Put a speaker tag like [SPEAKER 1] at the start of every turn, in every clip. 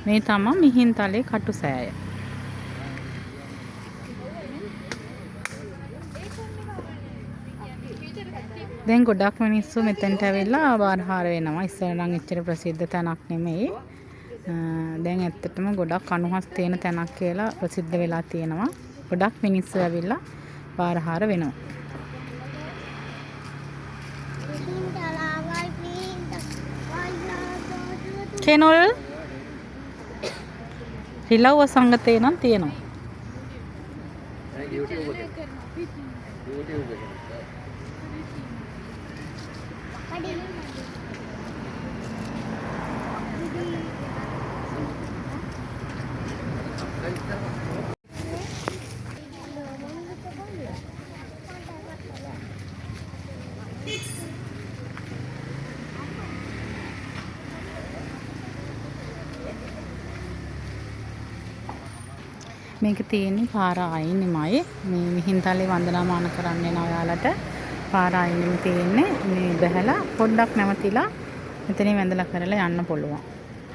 [SPEAKER 1] මේ තමයි මිහින්තලේ කටුසෑය. දැන් ගොඩක් මිනිස්සු මෙතෙන්ට ඇවිල්ලා බාරහාර වෙනවා. ඉස්සර නම් එච්චර ප්‍රසිද්ධ තැනක් නෙමෙයි. දැන් ඇත්තටම ගොඩක් අනුහස් තියෙන තැනක් කියලා ප්‍රසිද්ධ වෙලා තියෙනවා. ගොඩක් මිනිස්සු ඇවිල්ලා බාරහාර වෙනවා. කෙනොල් හිලව්ව සංගතේ නම් තියෙනවා. මේක තියෙන්නේ පාර අයිනෙමයි. මේ මිහින්තලේ වන්දනාමාන කරන්න යන ඔයාලට පාර අයිනෙම තියෙන්නේ. මේ බැහැලා පොඩ්ඩක් නැවතිලා මෙතනින් වැඳලා කරලා යන්න පුළුවන්.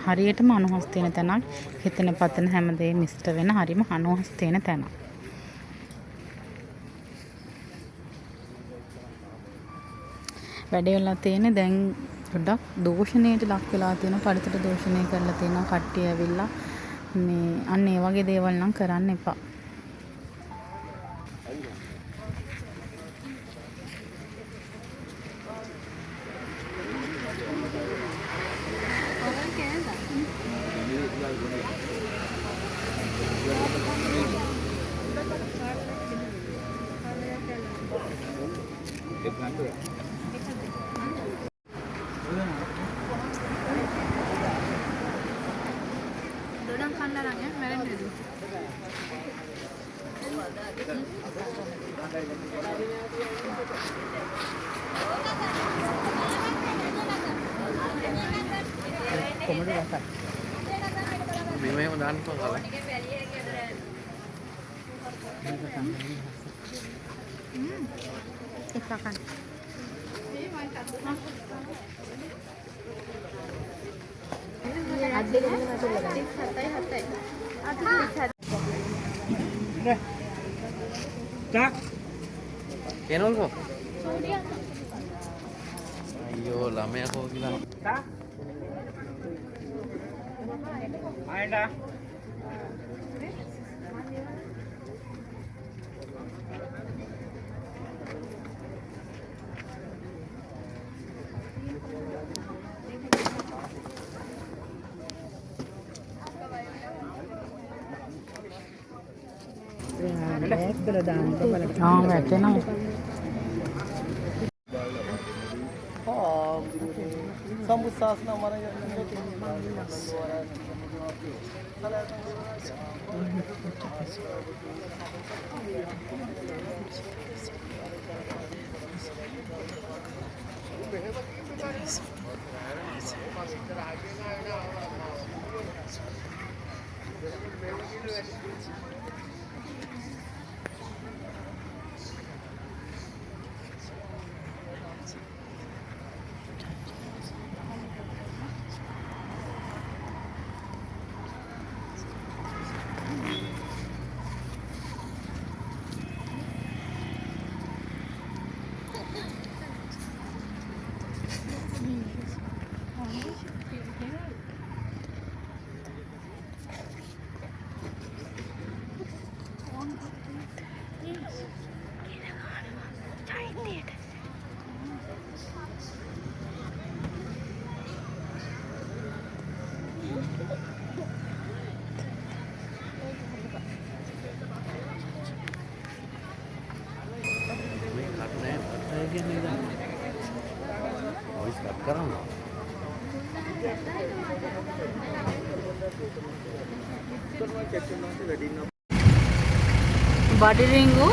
[SPEAKER 1] හරියටම අනුහස් තියෙන තැනක්. හිතන පතන හැමදේම ඉෂ්ට වෙන හරියම අනුහස් තියෙන තැනක්. වැඩේ වෙලා තියෙන්නේ දැන් ගොඩක් දූෂණයට ලක් වෙලා තියෙනවා. පරිසර දූෂණය කරලා තියෙනවා. කට්ටිය ඇවිල්ලා මේ අන්න ඒ වගේ දේවල් නම් කරන්න එපා.
[SPEAKER 2] මේව දාන්න පුළුවන්.
[SPEAKER 1] එකකන්.
[SPEAKER 2] කෙනොල් කො? අයියෝ ළමයා කෝ කියලා. ආයෙත්
[SPEAKER 1] වැටෙනවා.
[SPEAKER 2] සම්බුස්සාසන මරය
[SPEAKER 1] බඩිරිංගු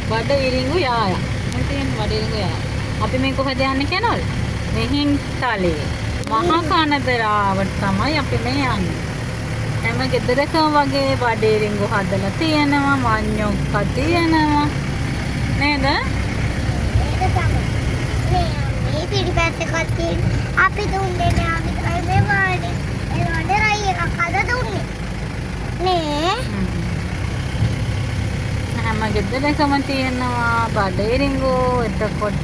[SPEAKER 1] බඩ ඉරිංගු යාය. මෙතෙන් බඩිරිංගු යාය. අපි මේ කොහෙද යන්නේ කෙනල්? මිහින්තලේ මහා කනදරාවට තමයි අපි මේ යන්නේ. හැම ගෙදරකම වගේ බඩිරිංගු හදලා තියෙනවා, මඤ්ඤොක්ක තියෙනවා. නේද?
[SPEAKER 3] ඒක තමයි. මේ පිටිපස්සේ කට්ටිය අපි දුන්නේ අපි මේ වාඩි ඒ වඩරයි
[SPEAKER 1] ගෙදරකම තියෙනවා බඩේරිඟු එතකොට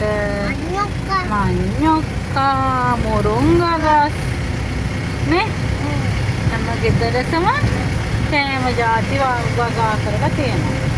[SPEAKER 1] මඤ්ඤොක්කා මොරුංගා ගස් නේ හැම ගෙදරකම කෑම ಜಾති වගා කරලා තියෙනවා